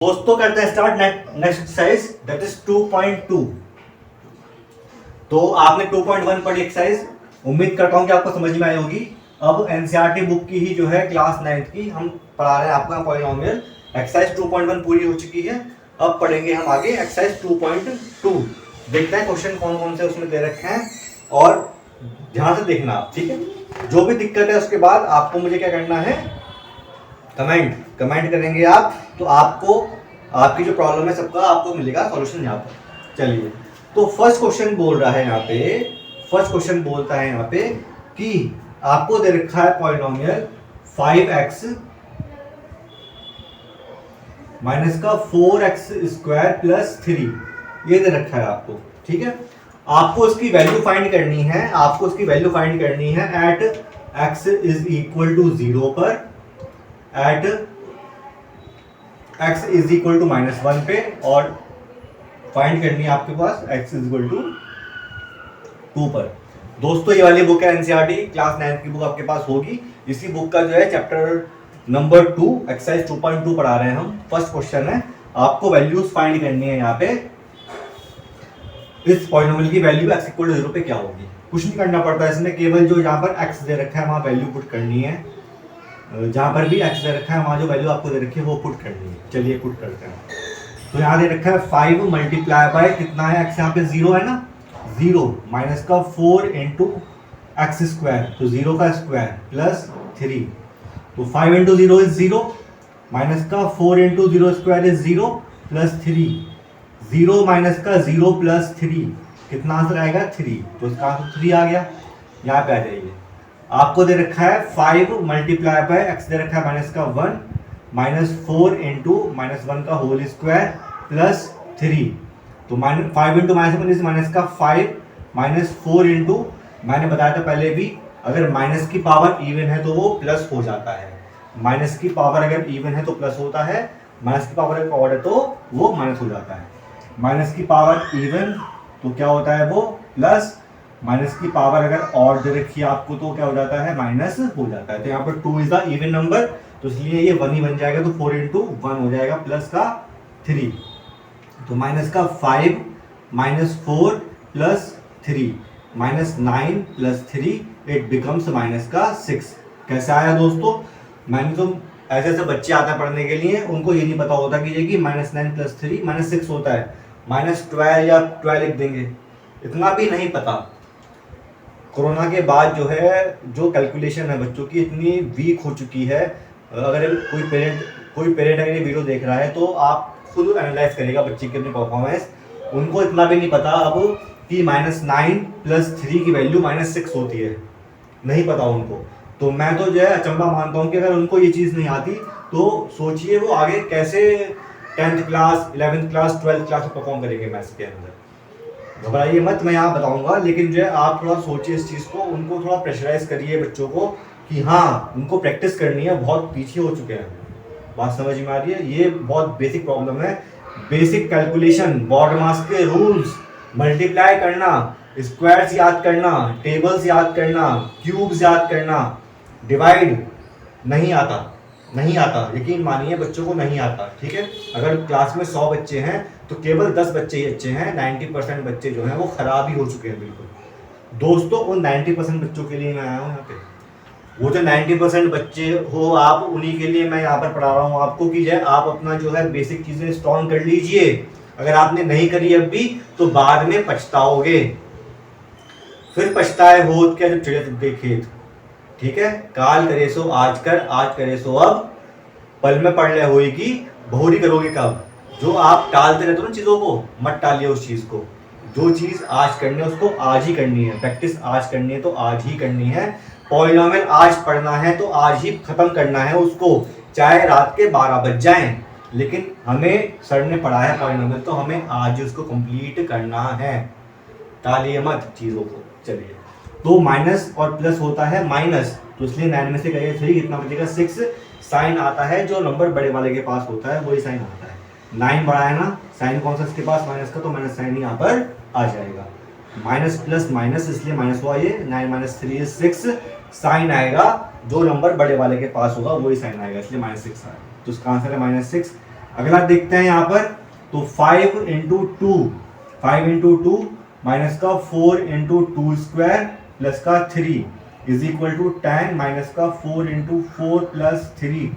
दोस्तों करते हैं start next exercise that is 2.2। तो आपने 2.1 पढ़ी एक्सरसाइज, उम्मीद करता हूं कि आपको समझ में आई होगी। अब एनसीईआरटी बुक की ही जो है क्लास 9th की हम पढ़ा रहे हैं आपका पॉलिनोमियल। एक्सरसाइज 2.1 पूरी हो चुकी है, अब पढ़ेंगे हम आगे एक्सरसाइज 2.2। देखते हैं क्वेश्चन कौन कौन से उसमें दे रखे हैं और ध्यान से देखना आप, ठीक है। जो भी दिक्कत है उसके बाद आपको मुझे क्या करना है, कमेंट करेंगे आप, तो आपको आपकी जो प्रॉब्लम है सबका आपको मिलेगा सॉल्यूशन यहाँ पर। चलिए, तो फर्स्ट क्वेश्चन बोल रहा है यहाँ पे, फर्स्ट क्वेश्चन बोलता है यहाँ पे कि आपको दे रखा है पॉलिनोमियल 5x माइनस का 4x स्क्वायर प्लस 3, ये दे रखा है आपको, ठीक है। आपको इसकी वैल्यू फाइंड करनी है, आपको इसकी वैल्यू फाइंड करनी है at x is equal to 0 पर, at x is equal to -1 पे, और फाइंड करनी है आपके पास x इज इक्वल टू 2 पर। दोस्तों ये वाली बुक है एनसीईआरटी क्लास 9th की बुक आपके पास होगी। इसी बुक का जो है चैप्टर नंबर 2 एक्सरसाइज 2.2 पढ़ा रहे हैं हम। फर्स्ट क्वेश्चन है, आपको वैल्यूज फाइंड करनी है यहाँ पे, इस पॉलिनोमियल की वैल्यू x इक्वल टू 0 पे क्या होगी। कुछ नहीं करना पड़ता है इसमें, केवल जो यहाँ पर x दे रखा है वहां वैल्यू पुट करनी है, जहां पर भी x दे रखा है वहां जो वैल्यू आपको दे रखी है वो पुट करनी है। चलिए पुट करते हैं। तो यहाँ दे रखा है 5 मल्टीप्लाई बाय कितना है, x यहाँ पे 0 है ना, 0 माइनस का 4 इंटू एक्स स्क्वायर, तो 0 का स्क्वायर प्लस 3, तो 5 इंटू 0 इज 0, माइनस का 4 into 0 square is 0 plus 3, 0 minus का 0 प्लस 3 कितना आंसर आएगा 3, तो इसका आंसर 3 आ गया। यहाँ पे आ जाइए, आपको दे रखा है 5 मल्टीप्लाई बाय एक्स दे रखा है माइनस का 1 माइनस 4 इंटू -1 का होल स्क्वायर प्लस 3, तो 5 इंटू -1 इज माइनस का 5 माइनस 4 इंटू, मैंने बताया था पहले भी, अगर माइनस की पावर इवन है तो वो प्लस हो जाता है, माइनस की पावर अगर इवन है तो प्लस होता है, माइनस की पावर अगर ऑड है तो वो माइनस हो जाता है। माइनस की पावर इवन तो क्या होता है वो प्लस, माइनस की पावर अगर ऑड दे रखी है आपको तो क्या हो जाता है माइनस हो जाता है। तो यहाँ पर 2 इज द इवन नंबर, तो इसलिए ये 1 ही बन जाएगा, तो 4 इंटू 1 हो जाएगा प्लस का 3, तो माइनस का 5 minus 4 plus 3 minus 9 plus 3, it becomes minus का 6। कैसे आया दोस्तों, मैंने तो ऐसे ऐसे बच्चे आते हैं पढ़ने के लिए, उनको ये नहीं पता होता कि ये कि -9 प्लस 3 -6 होता है, -12 या 12 लिख देंगे, इतना भी नहीं पता। कोरोना के बाद जो है जो कैलकुलेशन है बच्चों की इतनी वीक हो चुकी है, अगर कोई पेरेंट अगर ये वीडियो देख रहा है तो आप खुद एनालाइज करेगा बच्चे की अपनी परफॉर्मेंस। उनको इतना भी नहीं पता अब कि -9 प्लस 3 की वैल्यू -6 होती है, नहीं पता उनको। तो मैं तो जो है अचंभा मानता हूँ कि अगर उनको ये चीज़ नहीं आती तो सोचिए वो आगे कैसे 10th class 11th class 12th class में परफॉर्म करेंगे मैथ्स के अंदर। घबराइए मत, मैं यहाँ बताऊंगा, लेकिन जो है आप थोड़ा सोचिए इस चीज़ को, उनको थोड़ा प्रेशराइज करिए बच्चों को कि हाँ उनको प्रैक्टिस करनी है, बहुत पीछे हो चुके हैं। बात समझ में आ रही है, ये बहुत बेसिक प्रॉब्लम है। बेसिक कैलकुलेशन, बॉर्ड मास के रूल्स, मल्टीप्लाई करना, स्क्वायर्स याद करना, टेबल्स याद करना, क्यूब्स याद करना, डिवाइड नहीं आता, नहीं आता, यकीन मानिए बच्चों को नहीं आता, ठीक है। अगर क्लास में 100 बच्चे हैं तो केवल 10 बच्चे ही अच्छे हैं, 90% बच्चे जो हैं वो खराब ही हो चुके हैं बिल्कुल। दोस्तों उन 90% बच्चों के लिए मैं आया हूँ यहाँ पे, वो जो 90% बच्चे हो आप, उन्हीं के लिए मैं यहाँ पर पढ़ा रहा हूँ आपको कि जो आप अपना जो है बेसिक चीज़ें स्ट्रॉन्ग कर लीजिए। अगर आपने नहीं करी अब भी तो बाद में पछताओगे, फिर पछताए होत क्या जब चढ़े तब खेत, ठीक है। काल करे सो आज कर, आज करे सो अब, पल में पढ़ ले होएगी बहुरी करोगे कब। जो आप टालते रहते हो ना चीज़ों को, मत टालिए उस चीज़ को। जो चीज़ आज करनी है उसको आज ही करनी है, प्रैक्टिस आज करनी है तो आज ही करनी है, पॉलिनोमियल आज पढ़ना है तो आज ही खत्म करना है उसको, चाहे रात के 12 बज जाएं, लेकिन हमें सर ने पढ़ा है पॉलिनोमियल तो हमें आज उसको कंप्लीट करना है, टालिए मत चीज़ों को। चलिए, तो माइनस और प्लस होता है माइनस, तो इसलिए 9 में से करिए 3 कितना बचेगा 6, साइन आता है जो नंबर बड़े वाले के पास होता है वही साइन आता है। 9 बड़ा है ना, साइन कौन सा इसके पास माइनस का, तो माइनस साइन यहाँ पर आ जाएगा। माइनस प्लस माइनस इसलिए माइनस हुआ, ये 9 माइनस 3 इज 6, साइन आएगा जो नंबर बड़े वाले के पास होगा वही साइन आएगा, इसलिए -6 आएगा, तो इसका आंसर है -6। अगला देखते हैं यहाँ पर, तो 5 इंटू टू माइनस का 4 इंटू टू स्क्वायर प्लस का 3 इज इक्वल टू 10 माइनस का 4 इंटू 4 प्लस 3,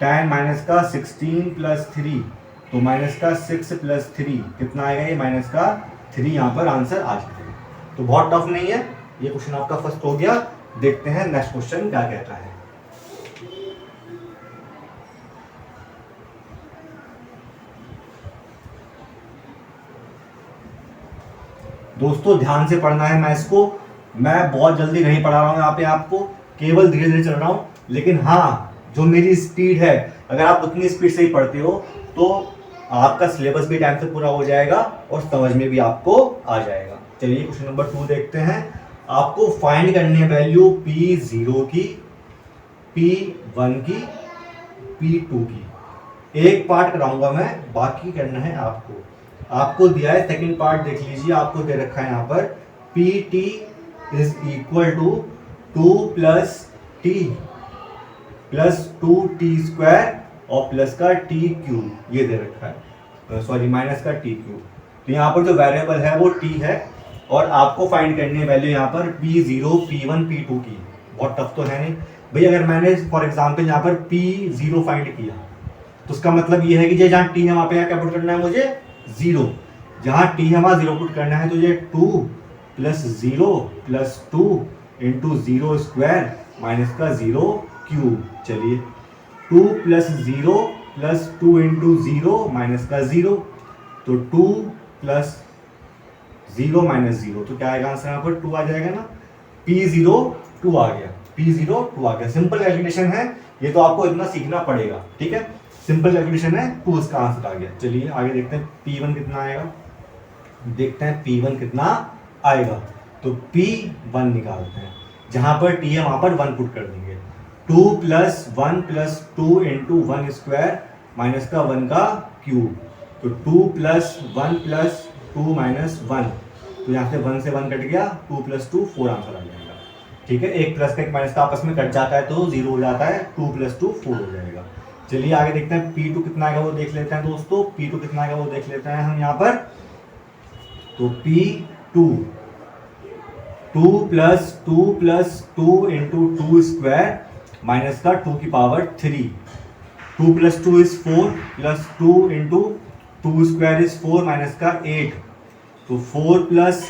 10 माइनस का 16 प्लस 3, तो माइनस का 6 प्लस 3 कितना आएगा, ये माइनस का 3 यहाँ पर आंसर आ जाएगा। तो बहुत टफ नहीं है, ये क्वेश्चन आपका फर्स्ट हो गया। देखते हैं नेक्स्ट क्वेश्चन क्या कहता है। दोस्तों ध्यान से पढ़ना है मैथ्स को, मैं बहुत जल्दी नहीं पढ़ा रहा हूँ यहाँ पे आपको, केवल धीरे धीरे चल रहा हूँ। लेकिन हाँ, जो मेरी स्पीड है, अगर आप उतनी स्पीड से ही पढ़ते हो तो आपका सिलेबस भी टाइम से पूरा हो जाएगा और समझ में भी आपको आ जाएगा। चलिए क्वेश्चन नंबर 2 देखते हैं। आपको फाइंड करनी है वैल्यू P0 की, P1 की, P2 की। एक पार्ट कराऊंगा मैं, बाकी करना है आपको। आपको दिया है सेकंड पार्ट, देख लीजिए, आपको दे रखा है यहाँ पर PT is equal to 2 plus t plus 2t square और प्लस का टी क्यूब, ये दे रखा है, सॉरी माइनस का टी क्यूब। तो यहाँ पर जो वेरिएबल है वो t है और आपको फाइंड करनी है वैल्यू यहाँ पर P0, P1, P2 की। बहुत टफ तो है नहीं भाई। अगर मैंने फॉर एग्जांपल यहाँ पर P0 फाइंड किया तो उसका मतलब ये है कि जहाँ t है वहाँ पे क्या पुट करना है मुझे, 0। जहाँ t है वहाँ 0 पुट करना है, तो ये 2 plus 0 plus 2 into 0 square minus का 0 क्यूब। चलिए 2 प्लस 0 प्लस 2 इंटू 0 माइनस का 0, तो 2 प्लस 0 माइनस 0, तो क्या आएगा आंसर यहाँ पर 2 आ जाएगा ना। P0 2 आ गया, P0 2 आ गया। सिंपल कैलकुलेशन है, ये तो आपको इतना सीखना पड़ेगा, ठीक है। सिंपल कैलकुलेशन है, 2 इसका आंसर आ गया। चलिए आगे देखते हैं P1 कितना आएगा, देखते हैं P1 कितना आएगा। तो P1 निकालते हैं, जहां पर t है वहां पर 1 पुट कर देंगे। 2 plus 1 plus 2 into 1 square minus का 1 का क्यूब, तो 2 प्लस 1 प्लस 2 माइनस 1, तो यहाँ से 1 से 1 कट गया, 2 प्लस 2 4 आंसर आ जाएगा, ठीक है। एक प्लस का एक माइनस का आपस में कट जाता है तो 0 हो जाता है, 2 प्लस 2 4 हो जाएगा। चलिए आगे देखते हैं P2 कितना आएगा वो देख लेते हैं दोस्तों। P2 कितना आएगा वो देख लेते हैं हम यहाँ पर। तो P2 2 plus 2 into 2 square minus का 2 की power 3, 2 plus 2 is 4 plus 2 into 2 square is 4 minus का 8, तो 4 प्लस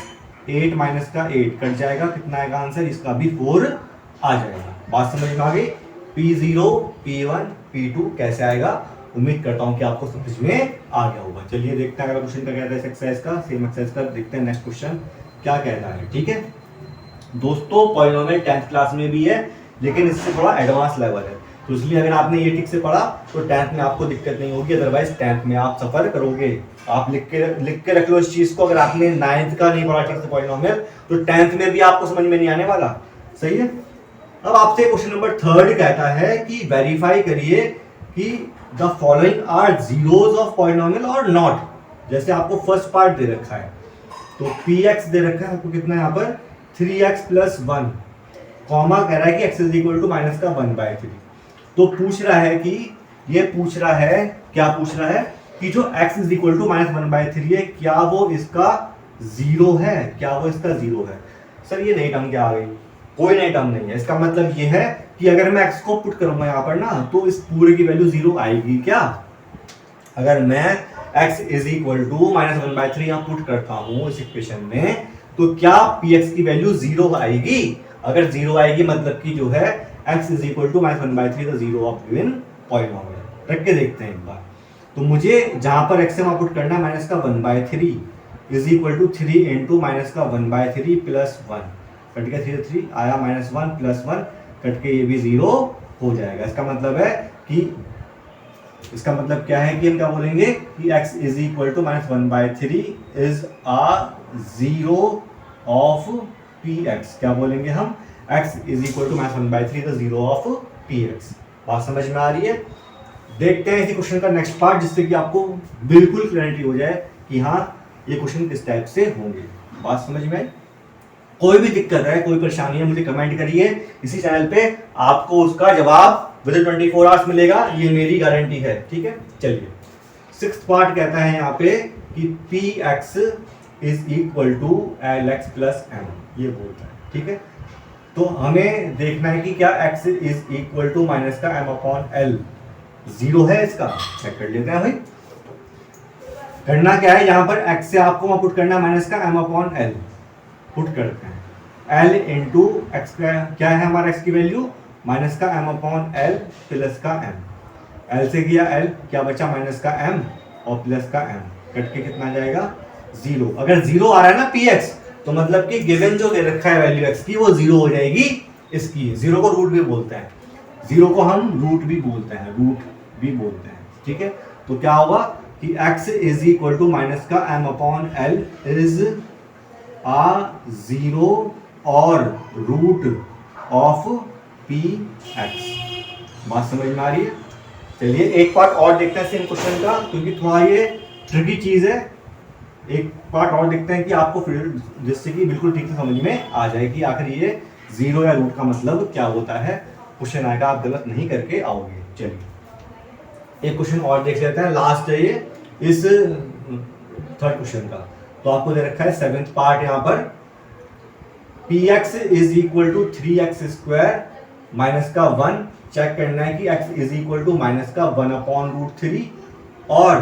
8 माइनस का 8 कट जाएगा, कितना आएगा आंसर, इसका भी 4 आ जाएगा। बात समझ में आ गई। P0, P1, P2 कैसे आएगा, उम्मीद करता हूं कि आपको समझ में आ गया होगा। चलिए देखते हैं अगला क्वेश्चन क्या कहता है एक्सरसाइज का, सेम एक्सरसाइज का। देखते हैं नेक्स्ट क्वेश्चन क्या कहता है, ठीक है दोस्तों। पॉलिनोमियल 10th क्लास में भी है, लेकिन इससे थोड़ा एडवांस लेवल है, तो इसलिए अगर आपने ये ठीक से पढ़ा तो 10th में आपको दिक्कत नहीं होगी, अदरवाइज 10th में आप सफर करोगे। आप लिख के रख लो इस चीज को। अगर आपने 9th का नहीं पढ़ा ठीक से पॉलिनोमियल, तो 10th में भी आपको समझ में नहीं आने वाला, सही है। अब आपसे क्वेश्चन नंबर 3 कहता है कि वेरीफाई करिए कि the following are zeros of polynomial और नॉट। जैसे आपको फर्स्ट पार्ट दे रखा है, तो px दे रखा है आपको कितना यहाँ पर 3x प्लस 1, कॉमा कह रहा है कि x is equal to minus का 1/3। तो पूछ रहा है कि ये पूछ रहा है, क्या पूछ रहा है कि जो x is equal to minus 1/3 है, क्या वो इसका 0 है, क्या वो इसका 0 है। सर ये नई टर्म क्या आ गई, कोई नई टर्म नहीं है। इसका मतलब ये है कि अगर मैं x को पुट करूंगा यहाँ पर ना, तो इस पूरे की वैल्यू 0 आएगी क्या। अगर मैं x is equal to minus 1/3 यहाँ पुट करता हूँ इस इक्वेशन में, तो क्या px की वैल्यू 0 आएगी। अगर 0 आएगी मतलब कि जो है x is equal to minus 1/3 the 0 of given polynomial. रख के देखते हैं एक बार। तो मुझे जहां पर x है वहां पुट करना है माइनस का 1/3 is equal to 3 into minus का 1/3 प्लस 1, कट गया 3 आया माइनस 1 प्लस 1, कट के ये भी 0 हो जाएगा। इसका मतलब है कि इसका मतलब क्या है कि हम क्या बोलेंगे कि x is equal to minus 1/3 is a 0 of px। क्या बोलेंगे हम, x is equal to minus 1/3 the 0 of px। बात समझ में आ रही है। देखते हैं इसी क्वेश्चन का नेक्स्ट पार्ट, जिससे कि आपको बिल्कुल क्लैरिटी हो जाए कि हाँ ये क्वेश्चन किस टाइप से होंगे। बात समझ में आई। कोई भी दिक्कत है, कोई परेशानी है, मुझे कमेंट करिए इसी चैनल पे, आपको उसका जवाब विद 24 आवर्स मिलेगा, ये मेरी गारंटी है। ठीक है, चलिए सिक्स्थ पार्ट कहता है यहाँ पे कि p x is equal to l x plus m, ये बोलता है। ठीक है, तो हमें देखना है कि क्या x is equal to minus का m अपॉन एल जीरो है, इसका चेक कर लेते हैं भाई। करना क्या है, यहाँ पर x से आपको वहां पुट करना है माइनस का m अपॉन एल, पुट करते हैं l इंटू एक्स, क्या है हमारा x की वैल्यू माइनस का m अपॉन एल प्लस का m, l से किया l, क्या बचा माइनस का m और प्लस का m, कट के कितना जाएगा जीरो। अगर जीरो आ रहा है ना px, तो मतलब कि गिवन जो दे रखा है वैल्यू x की वो जीरो हो जाएगी इसकी। जीरो को रूट भी बोलते हैं, जीरो को हम रूट भी बोलते हैं, रूट भी बोलते हैं। ठीक है, तो क्या होगा कि x is equal to minus का m upon l is a zero और रूट ऑफ पी एक्स। बात समझ में आ रही है? चलिए एक पार्ट और देखते हैं सेम क्वेश्चन का, क्योंकि थोड़ा ये ट्रिकी चीज है। एक पार्ट और देखते हैं कि आपको फिर जिससे कि बिल्कुल ठीक से समझ में आ जाए कि आखिर ये जीरो या रूट का मतलब क्या होता है। क्वेश्चन आएगा, आप गलत नहीं करके आओगे। चलिए एक क्वेश्चन और देख लेते हैं, लास्ट है ये इस थर्ड क्वेश्चन का। तो आपको दे रखा है सेवेंथ पार्ट यहाँ पर, p x is equal to 3x square minus का 1। चेक करना है कि x is equal to minus का 1 अपॉन रूट 3 और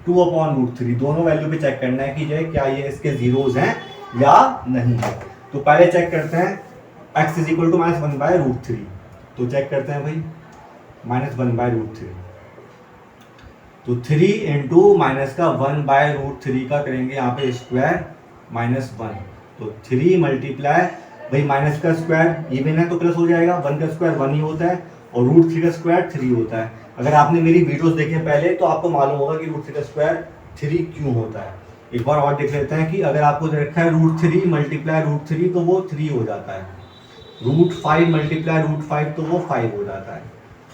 2 अपॉन रूट 3, दोनों वैल्यू पे चेक करना है कि जो क्या ये इसके जीरोज हैं या नहीं है। तो पहले चेक करते हैं x is equal to minus 1 by root 3। तो चेक करते हैं भाई, माइनस 1 बाय रूट 3, तो 3 इंटू माइनस का 1 बाय रूट 3 का करेंगे यहाँ पे स्क्वायर माइनस 1। तो 3 मल्टीप्लाई, भाई माइनस का स्क्वायर इवन है तो प्लस हो जाएगा, 1 का स्क्वायर 1 ही होता है और रूट 3 का स्क्वायर 3 होता है। अगर आपने मेरी वीडियोस देखे पहले तो आपको मालूम होगा कि रूट 3 का स्क्वायर 3 क्यों होता है। एक बार और देख लेते हैं कि अगर आपको दे रखा है रूट 3 मल्टीप्लाई रूट 3 तो वो 3 हो जाता है, रूट 5 मल्टीप्लाई रूट 5 तो वो 5 हो जाता है,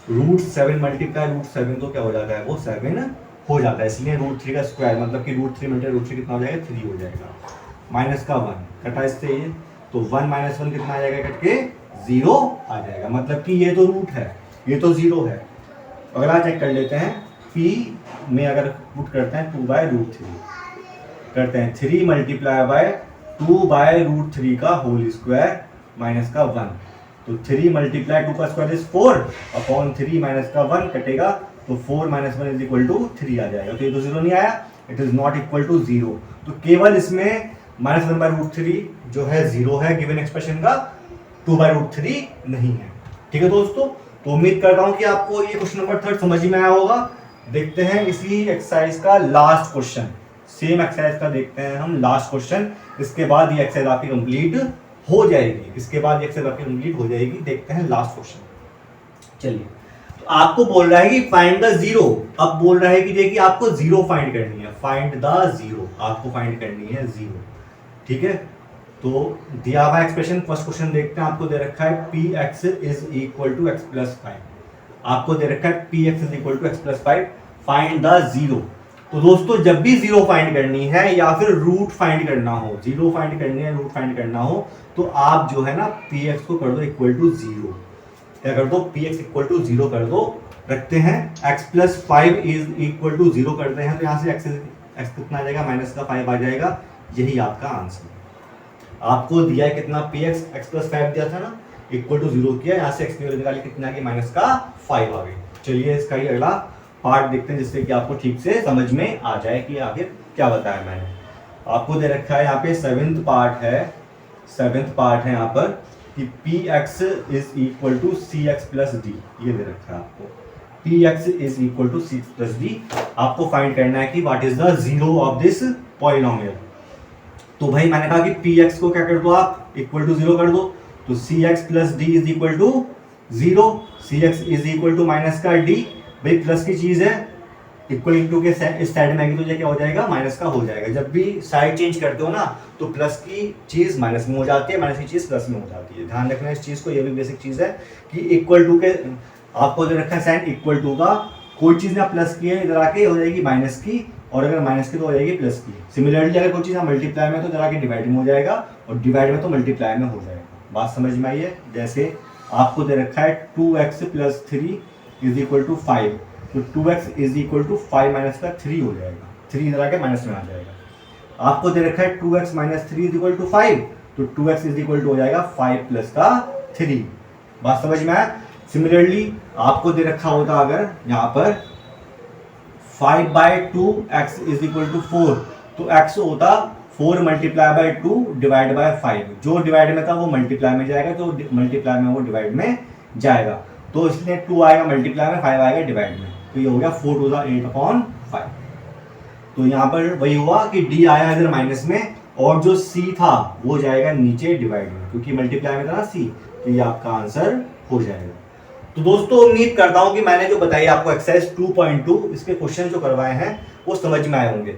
रूट 7 मल्टीप्लाई रूट 7 तो क्या हो जाता है, वो 7 हो जाता है। इसलिए रूट 3 का स्क्वायर मतलब कि रूट 3 मल्टीप्लाई रूट 3 कितना हो जाएगा, 3 हो जाएगा। माइनस का 1 कटा इससे ये, तो 1 माइनस 1 कितना आ जाएगा, कट के 0 आ जाएगा। मतलब कि ये तो रूट है, ये तो 0 है। अगला चेक कर लेते हैं, p में अगर पुट करते हैं 2 बाय रूट 3, करते हैं 3 मल्टीप्लाई बाय 2 बाय रूट 3 का होल स्क्वायर माइनस का 1। तो 3 मल्टीप्लाई 2 का स्क्वायर इज 4 अपॉन 3 माइनस का 1 कटेगा, तो 4 माइनस 1 इज इक्वल टू 3 आ जाएगा। तो ये तो 0 नहीं आया, it is not equal to 0। तो केवल इसमें माइनस 1 बाय रूट 3 जो है 0 है गिवन एक्सप्रेशन का, 2 बाय रूट 3 नहीं है। ठीक है दोस्तों, तो उम्मीद करता हूं कि आपको ये क्वेश्चन नंबर 3 समझ में आया होगा। देखते हैं इसी एक्सरसाइज का लास्ट क्वेश्चन, सेम एक्सरसाइज का देखते हैं हम लास्ट क्वेश्चन। इसके बाद ये एक्सरसाइज आपकी कंप्लीट हो जाएगी, इसके बाद ये एक्सरसाइज आपकी कंप्लीट हो जाएगी। देखते हैं लास्ट क्वेश्चन। चलिए, तो आपको बोल रहा है कि फाइंड द जीरो। अब बोल रहा है कि देखिए आपको जीरो फाइंड करनी है, फाइंड द जीरो, आपको फाइंड करनी है जीरो। ठीक है, तो दिया हुआ एक्सप्रेशन फर्स्ट क्वेश्चन देखते हैं। आपको दे रखा है p x is equal to x plus 5, आपको दे रखा है p x is equal to x plus 5, find the zero. तो दोस्तों जब भी जीरो फाइंड करनी है या फिर रूट फाइंड करना हो, जीरो फाइंड करनी है रूट फाइंड करना हो, तो आप जो है ना पी एक्स को कर दो इक्वल टू जीरो। क्या कर दो, p x equal to zero कर दो। रखते हैं x plus 5 is equal to zero करते हैं, तो यहाँ से एक्स कितना आ जाएगा, माइनस का 5 आ जाएगा। यही आपका आंसर। आपको दिया है कितना, पी एक्स एक्स प्लस 5 दिया था ना, इक्वल टू जीरो किया, यहाँ से एक्स की वैल्यू निकाली कितना की, माइनस का 5 आ गई। चलिए इसका ही अगला पार्ट देखते हैं जिससे कि आपको ठीक से समझ में आ जाए कि आगे क्या बताया मैंने। आपको दे रखा है यहाँ पे सेवेंथ पार्ट है यहाँ पर कि p x is equal to c x plus d, ये दे रखा है आपको p x is equal to c x plus d. आपको फाइंड करना है कि what is the zero of this polynomial. तो भाई मैंने कहा कि पी एक्स को क्या कर दो आप, इक्वल टू जीरो कर दो। तो C x plus D is equal to zero, C X is equal to minus का डी, भाई प्लस की चीज है, इक्वल इंटू के इस साइड में आएगी तो ये क्या हो जाएगा, माइनस का हो जाएगा। जब भी साइड चेंज करते हो ना तो प्लस की चीज माइनस में हो जाती है, माइनस की चीज प्लस में हो जाती है। ध्यान रखना इस चीज को, ये भी बेसिक चीज है कि इक्वल टू के आपको जो रखा है साइन इक्वल टू का, कोई चीज ना प्लस की है इधर आके हो जाएगी माइनस की, और अगर माइनस की तो हो जाएगी प्लस की। सिमिलरली अगर कोई चीज मल्टीप्लाई में तो इधर आके डिवाइड में हो जाएगा, और डिवाइड में तो मल्टीप्लाई में हो जाएगा। बात समझ में आई है? जैसे आपको दे रखा है 2x plus 3 is equal to 5, तो 2x is equal to 5 minus का 3 हो जाएगा, 3 इधर आके माइनस में आ जाएगा। आपको दे रखा है 2x minus 3 is equal to 5, तो 2x इज इक्वल टू हो जाएगा 5 प्लस का 3। बात समझ में आया। सिमिलरली आपको दे रखा होता अगर यहाँ पर 5/2 x इज इक्वल टू 4, तो x होता 4 मल्टीप्लाई बाय 2 डिवाइड बाय 5, जो डिवाइड में था वो मल्टीप्लाई में जाएगा, जो मल्टीप्लाई में वो डिवाइड में जाएगा, तो इसलिए 2 आएगा मल्टीप्लाई में, 5 आएगा डिवाइड में, तो ये हो गया 4 टू द 8/5। तो यहाँ पर वही हुआ कि d आया इधर माइनस में और जो c था वो जाएगा नीचे डिवाइड में, क्योंकि मल्टीप्लाई में था ना c, तो ये आपका आंसर हो जाएगा। तो दोस्तों उम्मीद करता हूं कि मैंने जो बताई आपको एक्सरसाइज 2.2 इसके क्वेश्चन जो करवाए हैं वो समझ में आए होंगे।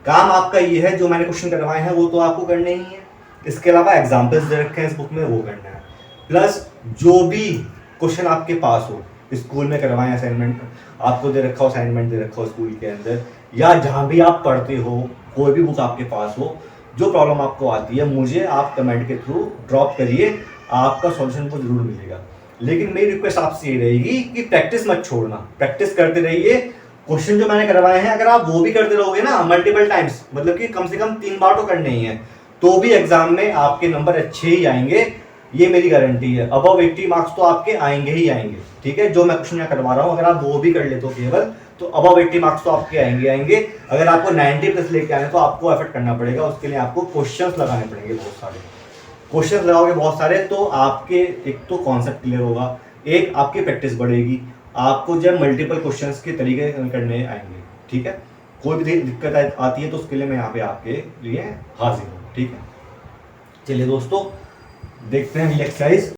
काम आपका ये है, जो मैंने क्वेश्चन करवाए हैं वो तो आपको करने ही है, इसके अलावा एग्जाम्पल्स दे रखे हैं इस बुक में वो करना है, प्लस जो भी क्वेश्चन आपके पास हो, स्कूल में करवाएं असाइनमेंट, आपको दे रखा हो असाइनमेंट दे रखा हो स्कूल के अंदर, या जहाँ भी आप पढ़ते हो कोई भी बुक आपके पास हो, जो प्रॉब्लम आपको आती है मुझे आप कमेंट के थ्रू ड्रॉप करिए, आपका सॉल्यूशन को जरूर मिलेगा। लेकिन मेरी रिक्वेस्ट आपसे ये रहेगी कि प्रैक्टिस मत छोड़ना, प्रैक्टिस करते रहिए। क्वेश्चन जो मैंने करवाए हैं अगर आप वो भी करते रहोगे ना मल्टीपल टाइम्स, मतलब कि कम से कम 3 बार तो करने ही है, तो भी एग्जाम में आपके नंबर अच्छे ही आएंगे, ये मेरी गारंटी है। अबव 80 मार्क्स तो आपके आएंगे ही आएंगे, ठीक है। जो मैं क्वेश्चन यहाँ करवा रहा हूँ अगर आप वो भी कर लेते हो केवल, तो अबव 80 मार्क्स तो आपके आएंगे। अगर आपको 90 प्लस लेके आने तो आपको एफर्ट करना पड़ेगा, उसके लिए आपको क्वेश्चंस लगाने पड़ेंगे, बहुत सारे क्वेश्चंस लगाओगे बहुत सारे, तो आपके एक तो कॉन्सेप्ट क्लियर होगा, एक आपकी प्रैक्टिस बढ़ेगी, आपको जब मल्टीपल क्वेश्चंस के तरीके करने आएंगे, ठीक है। कोई भी दिक्कत आती है तो उसके लिए मैं यहाँ पे आपके लिए हाजिर हूँ, ठीक है। चलिए दोस्तों देखते हैं अगली एक्सरसाइज।